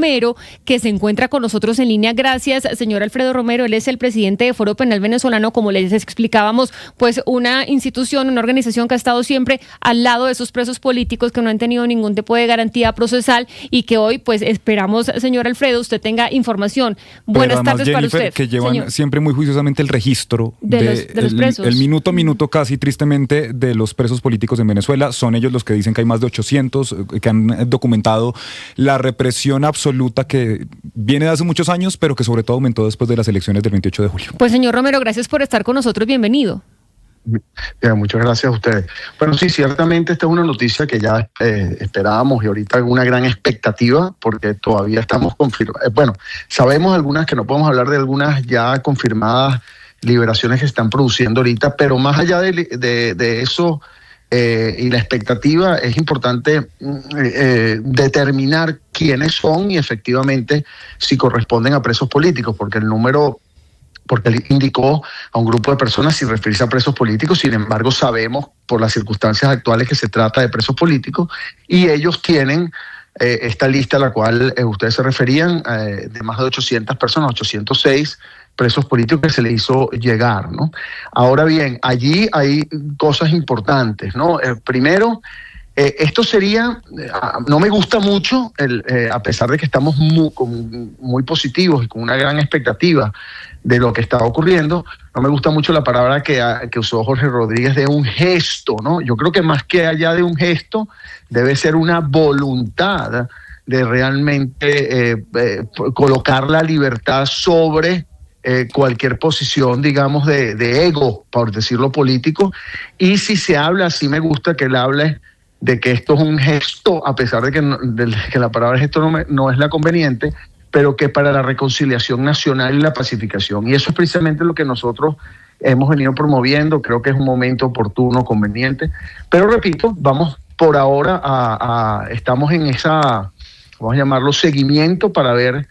Romero, que se encuentra con nosotros en línea. Gracias, señor Alfredo Romero. Él es el presidente de Foro Penal Venezolano, como les explicábamos, pues una institución, una organización que ha estado siempre al lado de esos presos políticos que no han tenido ningún tipo de garantía procesal y que hoy, pues esperamos, señor Alfredo, usted tenga información. Buenas tardes, Jennifer, para usted. Que llevan señor, siempre muy juiciosamente el registro de los presos. El minuto a minuto, casi tristemente, de los presos políticos en Venezuela. Son ellos los que dicen que hay más de 800, que han documentado la represión absoluta que viene de hace muchos años, pero que sobre todo aumentó después de las elecciones del 28 de julio. Pues señor Romero, gracias por estar con nosotros. Bienvenido. Bien, muchas gracias a ustedes. Bueno, sí, ciertamente esta es una noticia que ya esperábamos y ahorita una gran expectativa porque todavía estamos confirmados. Bueno, sabemos algunas que no podemos hablar de algunas ya confirmadas liberaciones que se están produciendo ahorita, pero más allá de eso y la expectativa, es importante determinar quiénes son y efectivamente si corresponden a presos políticos, porque él indicó a un grupo de personas sin referirse a presos políticos. Sin embargo, sabemos por las circunstancias actuales que se trata de presos políticos y ellos tienen esta lista a la cual ustedes se referían, de más de 800 personas, 806 presos políticos que se le hizo llegar, ¿no? Ahora bien, allí hay cosas importantes, ¿no? Primero, esto sería, no me gusta mucho, a pesar de que estamos muy positivos y con una gran expectativa de lo que está ocurriendo, no me gusta mucho la palabra que usó Jorge Rodríguez de un gesto, ¿no? Yo creo que más que allá de un gesto, debe ser una voluntad de realmente colocar la libertad sobre cualquier posición, digamos, de ego, por decirlo político. Y si se habla, sí me gusta que él hable de que esto es un gesto, a pesar de que la palabra gesto no es la conveniente, pero que para la reconciliación nacional y la pacificación. Y eso es precisamente lo que nosotros hemos venido promoviendo. Creo que es un momento oportuno, conveniente. Pero repito, vamos por ahora estamos en esa, vamos a llamarlo, seguimiento para ver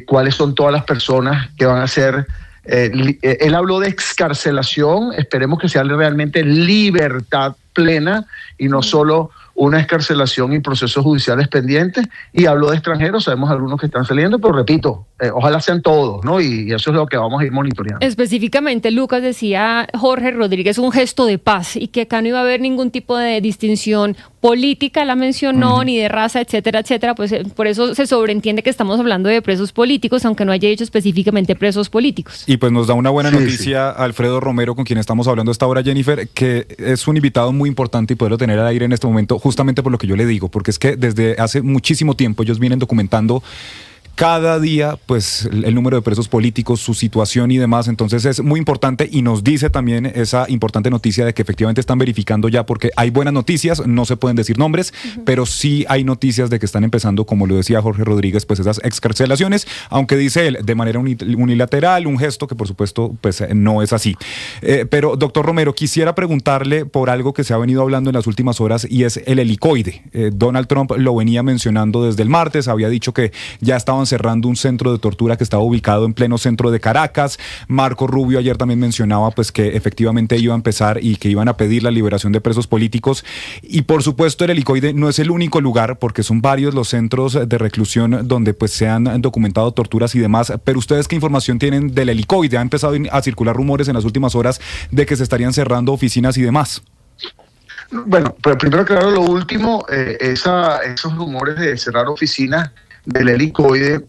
cuáles son todas las personas que van a ser. Él habló de excarcelación, esperemos que sea realmente libertad plena y no solo una excarcelación y procesos judiciales pendientes. Y habló de extranjeros, sabemos algunos que están saliendo, pero repito, ojalá sean todos, ¿no? Y eso es lo que vamos a ir monitoreando. Específicamente, Lucas, decía Jorge Rodríguez, un gesto de paz y que acá no iba a haber ningún tipo de distinción política, la mencionó, ni de raza, etcétera, etcétera. Pues por eso se sobreentiende que estamos hablando de presos políticos, aunque no haya dicho específicamente presos políticos. Y pues nos da una buena noticia Alfredo Romero, con quien estamos hablando a esta hora, Jennifer, que es un invitado muy importante y poderlo tener al aire en este momento, justamente por lo que yo le digo, porque es que desde hace muchísimo tiempo ellos vienen documentando cada día, pues, el número de presos políticos, su situación y demás. Entonces es muy importante y nos dice también esa importante noticia de que efectivamente están verificando ya, porque hay buenas noticias, no se pueden decir nombres, pero sí hay noticias de que están empezando, como lo decía Jorge Rodríguez, pues esas excarcelaciones, aunque dice él, de manera unilateral, un gesto que por supuesto pues no es así. Pero doctor Romero, quisiera preguntarle por algo que se ha venido hablando en las últimas horas y es el helicoide. Donald Trump lo venía mencionando desde el martes, había dicho que ya estaban cerrando un centro de tortura que estaba ubicado en pleno centro de Caracas. Marco Rubio ayer también mencionaba pues que efectivamente iba a empezar y que iban a pedir la liberación de presos políticos. Y por supuesto el helicoide no es el único lugar, porque son varios los centros de reclusión donde pues se han documentado torturas y demás. Pero ustedes, ¿qué información tienen del helicoide? Ha empezado a circular rumores en las últimas horas de que se estarían cerrando oficinas y demás. Bueno, pero primero claro, lo último, esos rumores de cerrar oficinas del helicoide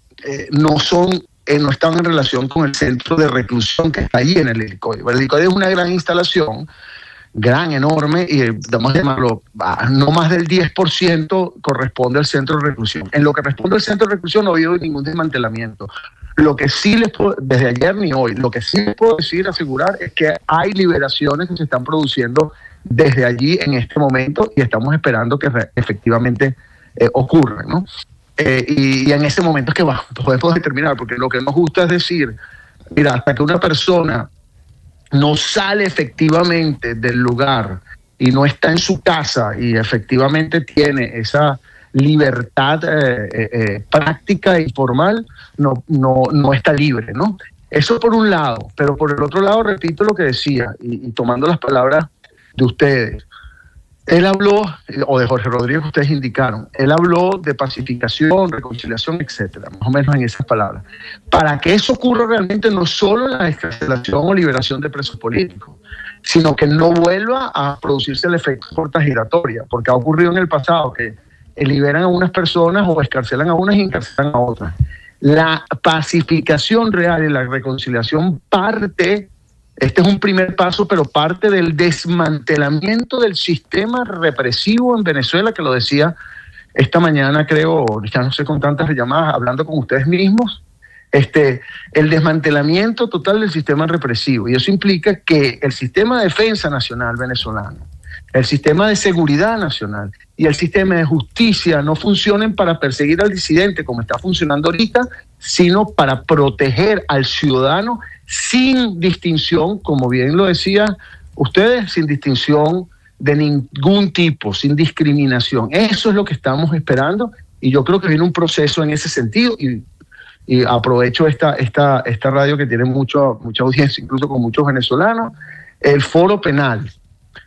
no están en relación con el centro de reclusión que está ahí en el helicoide. El helicoide es una gran instalación, enorme, y vamos a llamarlo, no más del 10% corresponde al centro de reclusión. En lo que responde al centro de reclusión no ha habido ningún desmantelamiento. Lo que sí les puedo, desde ayer ni hoy, lo que sí les puedo asegurar es que hay liberaciones que se están produciendo desde allí en este momento y estamos esperando que efectivamente ocurran, ¿no? Y en ese momento es que podemos determinar, porque lo que nos gusta es decir, mira, hasta que una persona no sale efectivamente del lugar y no está en su casa y efectivamente tiene esa libertad práctica y formal, no está libre, ¿no? Eso por un lado, pero por el otro lado repito lo que decía y tomando las palabras de ustedes. Él habló, o de Jorge Rodríguez ustedes indicaron, él habló de pacificación, reconciliación, etcétera, más o menos en esas palabras. Para que eso ocurra realmente no solo la excarcelación o liberación de presos políticos, sino que no vuelva a producirse el efecto puerta giratoria, porque ha ocurrido en el pasado que liberan a unas personas o excarcelan a unas y encarcelan a otras. La pacificación real y la reconciliación parte. Este es un primer paso, pero parte del desmantelamiento del sistema represivo en Venezuela, que lo decía esta mañana, creo, ya no sé, con tantas llamadas, hablando con ustedes mismos, el desmantelamiento total del sistema represivo. Y eso implica que el sistema de defensa nacional venezolano, el sistema de seguridad nacional y el sistema de justicia no funcionen para perseguir al disidente como está funcionando ahorita, sino para proteger al ciudadano sin distinción, como bien lo decía ustedes, sin distinción de ningún tipo, sin discriminación. Eso es lo que estamos esperando y yo creo que viene un proceso en ese sentido y aprovecho esta radio que tiene mucha audiencia, incluso con muchos venezolanos. El Foro Penal,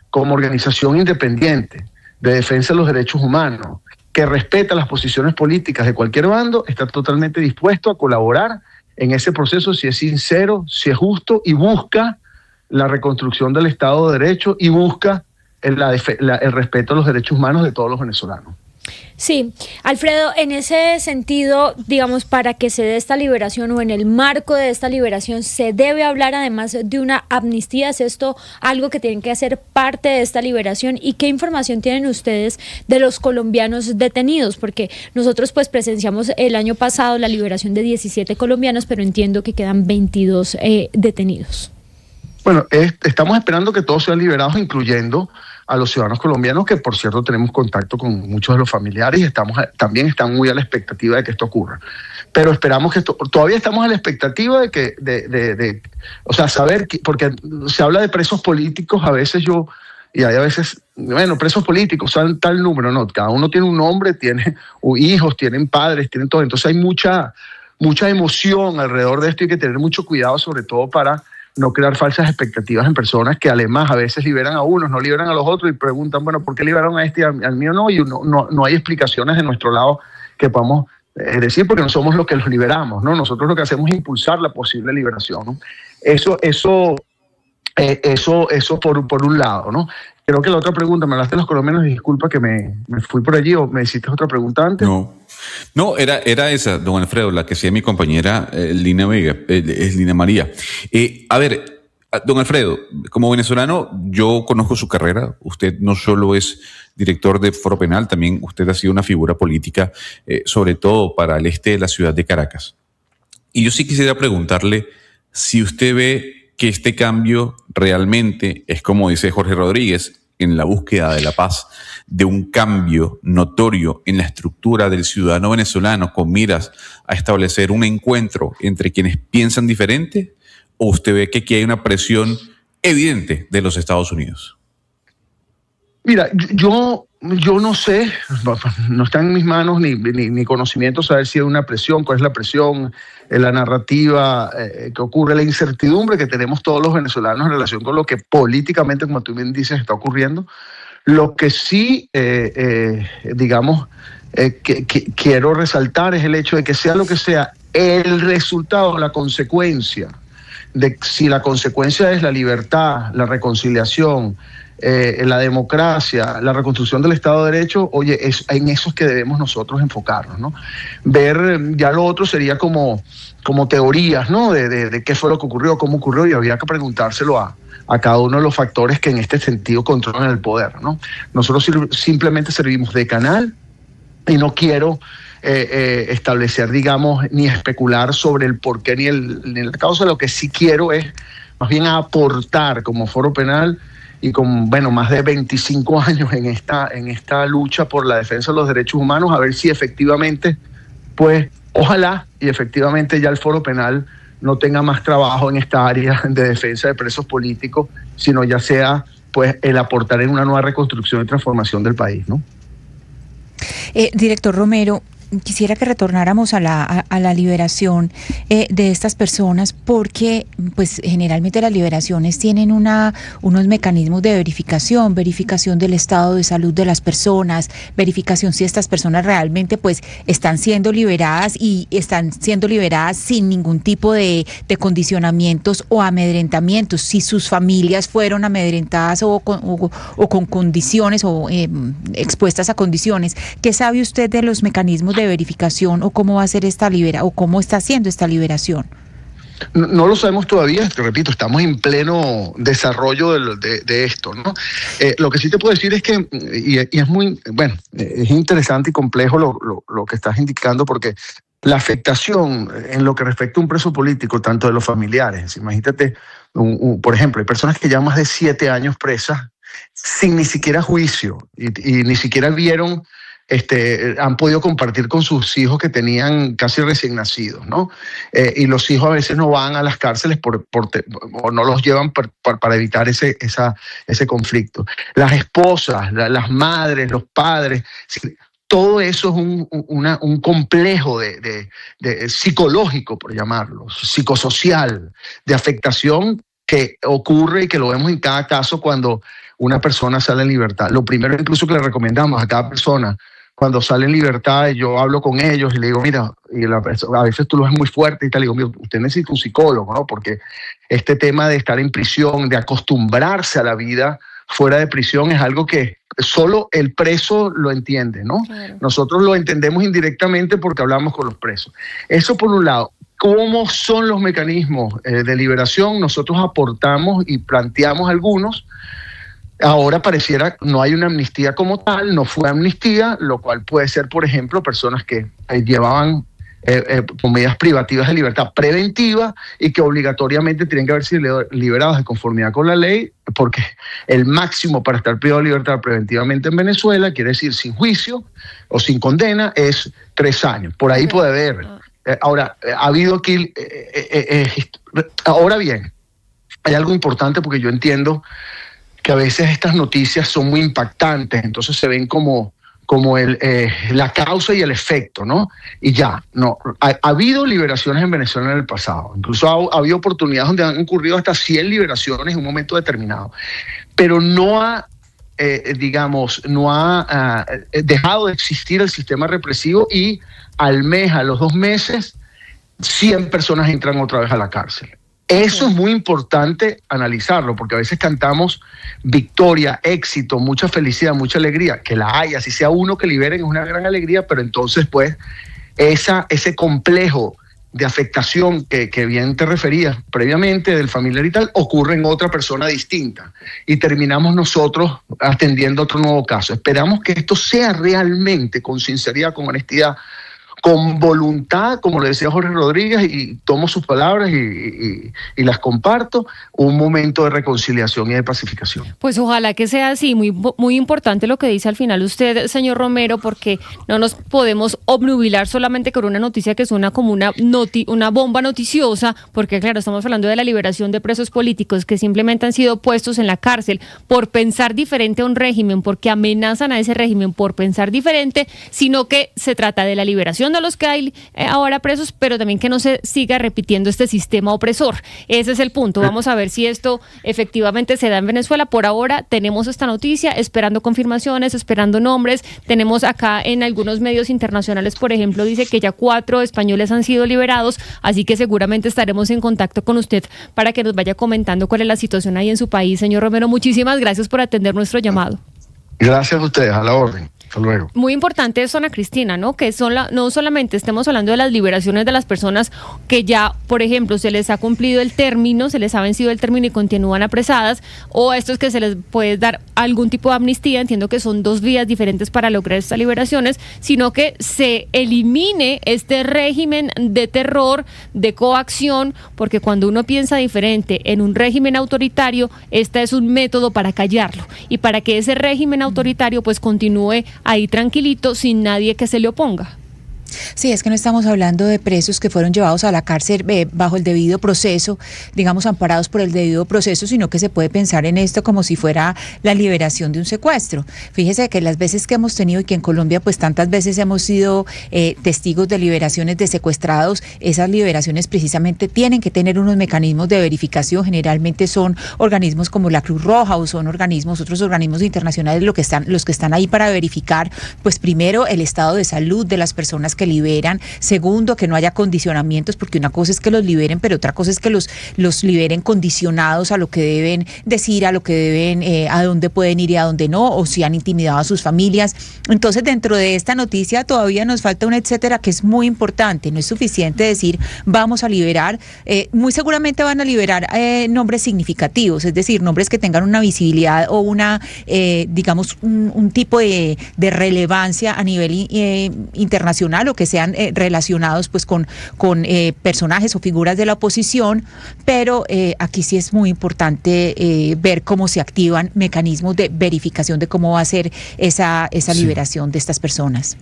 como organización independiente de defensa de los derechos humanos, que respeta las posiciones políticas de cualquier bando, está totalmente dispuesto a colaborar en ese proceso si es sincero, si es justo y busca la reconstrucción del Estado de Derecho y busca el respeto a los derechos humanos de todos los venezolanos. Sí, Alfredo, en ese sentido, digamos, para que se dé esta liberación o en el marco de esta liberación, ¿se debe hablar además de una amnistía? ¿Es esto algo que tienen que hacer parte de esta liberación? ¿Y qué información tienen ustedes de los colombianos detenidos? Porque nosotros pues presenciamos el año pasado la liberación de 17 colombianos, pero entiendo que quedan 22 detenidos. Bueno, estamos esperando que todos sean liberados, incluyendo a los ciudadanos colombianos, que por cierto tenemos contacto con muchos de los familiares y también están muy a la expectativa de que esto ocurra. Pero esperamos que todavía estamos a la expectativa de que, o sea, saber, porque se habla de presos políticos, a veces y hay a veces, bueno, presos políticos, son tal número, no, cada uno tiene un nombre, tiene hijos, tienen padres, tienen todo, entonces hay mucha emoción alrededor de esto y hay que tener mucho cuidado, sobre todo para no crear falsas expectativas en personas que además a veces liberan a unos, no liberan a los otros y preguntan, bueno, ¿por qué liberaron a este y al mío no? Y no hay explicaciones de nuestro lado que podamos decir, porque no somos los que los liberamos, ¿no? Nosotros lo que hacemos es impulsar la posible liberación, ¿no? Eso por un lado, ¿no? Creo que la otra pregunta, me hablaste de los colombianos, disculpa que me fui por allí, o me hiciste otra pregunta antes. No, era esa, don Alfredo, la que hacía mi compañera Lina María. A ver, don Alfredo, como venezolano, yo conozco su carrera. Usted no solo es director de Foro Penal, también usted ha sido una figura política, sobre todo para el este de la ciudad de Caracas. Y yo sí quisiera preguntarle si usted ve que este cambio realmente es, como dice Jorge Rodríguez, en la búsqueda de la paz, de un cambio notorio en la estructura del ciudadano venezolano con miras a establecer un encuentro entre quienes piensan diferente, o usted ve que aquí hay una presión evidente de los Estados Unidos? Mira, yo no sé, no está en mis manos ni conocimiento saber si hay una presión, cuál es la presión, la narrativa que ocurre, la incertidumbre que tenemos todos los venezolanos en relación con lo que políticamente, como tú bien dices, está ocurriendo. Lo que sí, quiero resaltar es el hecho de que sea lo que sea, el resultado, la consecuencia, de si la consecuencia es la libertad, la reconciliación, la democracia, la reconstrucción del Estado de Derecho, oye, en eso es que debemos nosotros enfocarnos, ¿no? Ver, ya lo otro sería como teorías, ¿no? De qué fue lo que ocurrió, cómo ocurrió, y habría que preguntárselo a cada uno de los factores que en este sentido controlan el poder, ¿no? Nosotros simplemente servimos de canal y no quiero establecer, digamos, ni especular sobre el porqué ni la causa. Lo que sí quiero es más bien aportar como Foro Penal y con, bueno, más de 25 años en esta lucha por la defensa de los derechos humanos, a ver si efectivamente, pues, ojalá y efectivamente ya el Foro Penal no tenga más trabajo en esta área de defensa de presos políticos, sino ya sea, pues, el aportar en una nueva reconstrucción y transformación del país, ¿no? Director Romero, quisiera que retornáramos a la liberación de estas personas, porque pues generalmente las liberaciones tienen unos mecanismos de verificación del estado de salud de las personas, verificación si estas personas realmente pues están siendo liberadas y están siendo liberadas sin ningún tipo de condicionamientos o amedrentamientos, si sus familias fueron amedrentadas o con condiciones o expuestas a condiciones. ¿Qué sabe usted de los mecanismos de verificación o cómo va a ser o cómo está haciendo esta liberación? No lo sabemos todavía, te repito, estamos en pleno desarrollo de esto, ¿no? Lo que sí te puedo decir es que, y es muy, bueno, es interesante y complejo lo que estás indicando, porque la afectación en lo que respecta a un preso político, tanto de los familiares, imagínate, por ejemplo, hay personas que llevan más de 7 años presas sin ni siquiera juicio y ni siquiera vieron, han podido compartir con sus hijos que tenían casi recién nacidos, ¿no? Y los hijos a veces no van a las cárceles o no los llevan para evitar ese conflicto. Las esposas, las madres, los padres, todo eso es un complejo de psicológico, por llamarlo, psicosocial, de afectación que ocurre y que lo vemos en cada caso cuando una persona sale en libertad. Lo primero incluso que le recomendamos a cada persona cuando sale en libertad, yo hablo con ellos y le digo, mira, a veces tú lo ves muy fuerte y tal, le digo, mira, usted necesita un psicólogo, ¿no? Porque este tema de estar en prisión, de acostumbrarse a la vida fuera de prisión es algo que solo el preso lo entiende, ¿no? Claro. Nosotros lo entendemos indirectamente porque hablamos con los presos. Eso por un lado. ¿Cómo son los mecanismos de liberación? Nosotros aportamos y planteamos algunos. Ahora pareciera no hay una amnistía como tal, no fue amnistía, lo cual puede ser, por ejemplo, personas que llevaban con medidas privativas de libertad preventiva y que obligatoriamente tienen que haber sido liberados de conformidad con la ley, porque el máximo para estar privado de libertad preventivamente en Venezuela, quiere decir sin juicio o sin condena, es 3 años. Por ahí puede haber. Ahora, ha habido aquí... ahora bien, hay algo importante porque yo entiendo que a veces estas noticias son muy impactantes, entonces se ven como la causa y el efecto, ¿no? Y ya, no. Ha habido liberaciones en Venezuela en el pasado, incluso ha habido oportunidades donde han ocurrido hasta 100 liberaciones en un momento determinado, pero no ha dejado de existir el sistema represivo y a los 2 meses, 100 personas entran otra vez a la cárcel. Eso es muy importante analizarlo, porque a veces cantamos victoria, éxito, mucha felicidad, mucha alegría, que la haya, si sea uno que liberen es una gran alegría, pero entonces pues ese complejo de afectación que bien te referías previamente del familiar y tal, ocurre en otra persona distinta y terminamos nosotros atendiendo otro nuevo caso. Esperamos que esto sea realmente con sinceridad, con honestidad, con voluntad, como le decía Jorge Rodríguez, y tomo sus palabras y las comparto, un momento de reconciliación y de pacificación. Pues ojalá que sea así, muy, muy importante lo que dice al final usted, señor Romero, porque no nos podemos obnubilar solamente con una noticia que suena como una bomba noticiosa, porque claro, estamos hablando de la liberación de presos políticos que simplemente han sido puestos en la cárcel por pensar diferente a un régimen, porque amenazan a ese régimen por pensar diferente, sino que se trata de la liberación de los que hay ahora presos, pero también que no se siga repitiendo este sistema opresor. Ese es el punto. Vamos a ver si esto efectivamente se da en Venezuela. Por ahora tenemos esta noticia, esperando confirmaciones, esperando nombres. Tenemos acá en algunos medios internacionales, por ejemplo, dice que ya 4 españoles han sido liberados, así que seguramente estaremos en contacto con usted para que nos vaya comentando cuál es la situación ahí en su país. Señor Romero, muchísimas gracias por atender nuestro llamado. Gracias a ustedes, a la orden. Hasta luego. Muy importante es, Ana Cristina, ¿no? Que no solamente estemos hablando de las liberaciones de las personas que ya, por ejemplo, se les ha cumplido el término, se les ha vencido el término y continúan apresadas, o estos que se les puede dar algún tipo de amnistía, entiendo que son 2 vías diferentes para lograr estas liberaciones, sino que se elimine este régimen de terror, de coacción, porque cuando uno piensa diferente en un régimen autoritario, este es un método para callarlo y para que ese régimen autoritario pues continúe ahí tranquilito sin nadie que se le oponga. Sí, es que no estamos hablando de presos que fueron llevados a la cárcel bajo el debido proceso, digamos amparados por el debido proceso, sino que se puede pensar en esto como si fuera la liberación de un secuestro. Fíjese que las veces que hemos tenido y que en Colombia pues tantas veces hemos sido testigos de liberaciones de secuestrados, esas liberaciones precisamente tienen que tener unos mecanismos de verificación, generalmente son organismos como la Cruz Roja o son otros organismos internacionales los que están ahí para verificar, pues primero el estado de salud de las personas que liberan, segundo, que no haya condicionamientos, porque una cosa es que los liberen, pero otra cosa es que los liberen condicionados a lo que deben decir, a lo que deben, a dónde pueden ir y a dónde no, o si han intimidado a sus familias. Entonces, dentro de esta noticia todavía nos falta un etcétera que es muy importante. No es suficiente decir vamos a liberar, muy seguramente van a liberar nombres significativos, es decir, nombres que tengan una visibilidad o una, digamos, un tipo de relevancia a nivel internacional, o que sean relacionados pues con personajes o figuras de la oposición, pero aquí sí es muy importante ver cómo se activan mecanismos de verificación de cómo va a ser esa liberación de estas personas.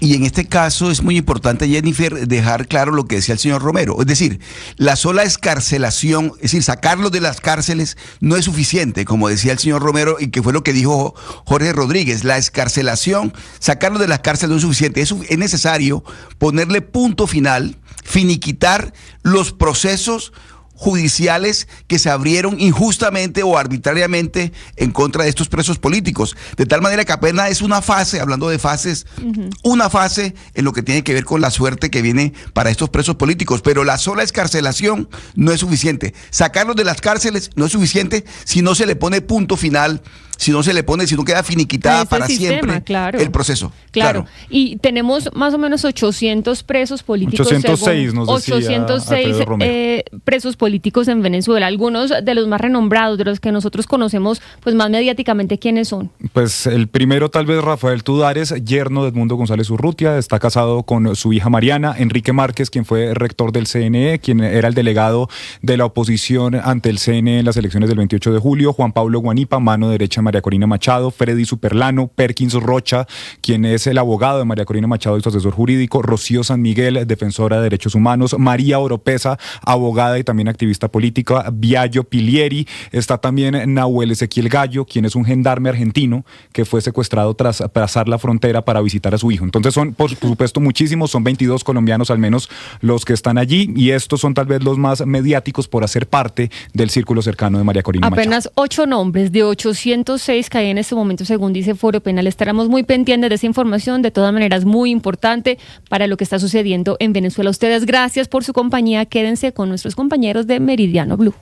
Y en este caso es muy importante, Jennifer, dejar claro lo que decía el señor Romero. Es decir, la sola excarcelación, es decir, sacarlos de las cárceles no es suficiente, como decía el señor Romero, y que fue lo que dijo Jorge Rodríguez. La excarcelación, sacarlos de las cárceles no es suficiente. Es necesario ponerle punto final, finiquitar los procesos judiciales que se abrieron injustamente o arbitrariamente en contra de estos presos políticos, de tal manera que apenas es una fase, hablando de fases, una fase en lo que tiene que ver con la suerte que viene para estos presos políticos, pero la sola excarcelación no es suficiente, sacarlos de las cárceles no es suficiente si no se le pone punto final, si no queda finiquitada para siempre el proceso. Claro. Y tenemos más o menos 800 presos políticos. 806 nos decía 806 presos políticos en Venezuela. Algunos de los más renombrados, de los que nosotros conocemos pues más mediáticamente, ¿quiénes son? Pues el primero tal vez Rafael Tudares, yerno de Edmundo González Urrutia, está casado con su hija Mariana. Enrique Márquez, quien fue rector del CNE, quien era el delegado de la oposición ante el CNE en las elecciones del 28 de julio. Juan Pablo Guanipa, mano derecha María Corina Machado. Freddy Superlano, Perkins Rocha, quien es el abogado de María Corina Machado y su asesor jurídico. Rocío San Miguel, defensora de derechos humanos. María Oropesa, abogada y también activista política. Viallo Pilieri. Está también Nahuel Ezequiel Gallo, quien es un gendarme argentino que fue secuestrado tras pasar la frontera para visitar a su hijo. Entonces son, por supuesto, muchísimos, son 22 colombianos al menos los que están allí, y estos son tal vez los más mediáticos por hacer parte del círculo cercano de María Corina Machado. Apenas 8 nombres de 806 que hay en este momento, según dice Foro Penal. Estaremos muy pendientes de esa información, de todas maneras muy importante para lo que está sucediendo en Venezuela. Ustedes, gracias por su compañía. Quédense con nuestros compañeros de Meridiano Blue.